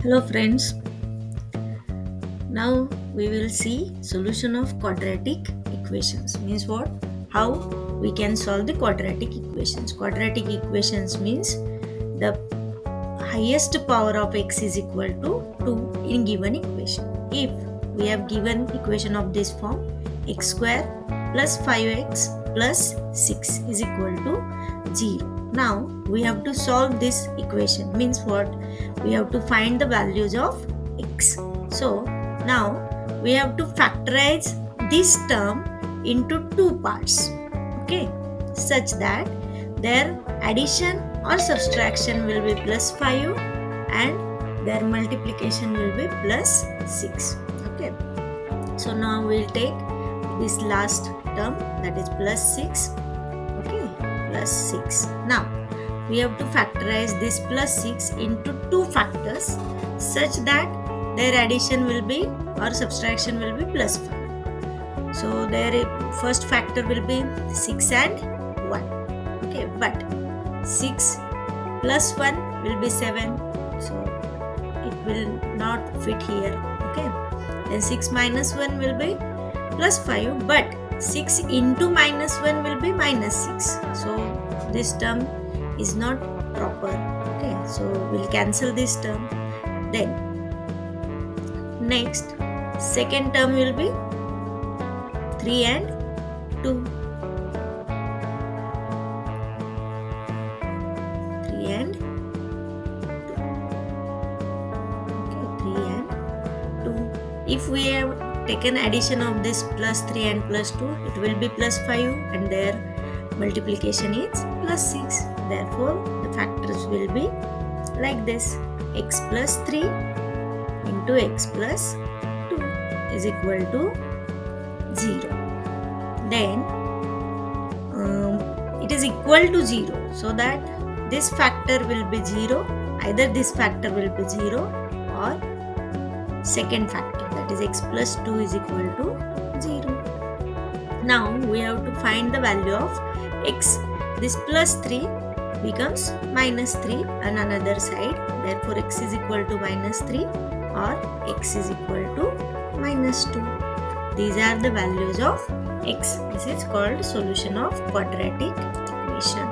Hello friends, now we will see solution of quadratic equations. Means what? How we can solve the quadratic equations. Quadratic equations means the highest power of x is equal to 2 in given equation. If we have given equation of this form, x square plus 5x plus 6 is equal to 0. Now we have to solve this equation. Means what? We have to find the values of x. So now we have to factorize this term into two parts, okay, such that their addition or subtraction will be plus 5 and their multiplication will be plus 6. Okay, so now we'll take this last term, that is plus 6. Okay, plus 6. Now we have to factorize this plus 6 into two factors such that their addition will be or subtraction will be plus 5. So their first factor will be 6 and 1. Okay, but 6 plus 1 will be 7. So it will not fit here. Okay, then 6 minus 1 will be plus 5, but 6 into minus 1 will be minus 6. So this term is not proper. Okay, so we'll cancel this term. Then next, second term will be 3 and 2. 3 and 2. Okay, 3 and 2. If we have taken addition of this plus 3 and plus 2, it will be plus 5 and their multiplication is plus 6. Therefore, the factors will be like this: x plus 3 into x plus 2 is equal to 0. Then it is equal to 0, so that this factor will be 0. Either this factor will be 0 or second factor, that is x plus 2 is equal to 0. Now we have to find the value of x. This plus 3 becomes minus 3 on another side. Therefore x is equal to minus 3 or x is equal to minus 2. These are the values of x. This is called solution of quadratic equation.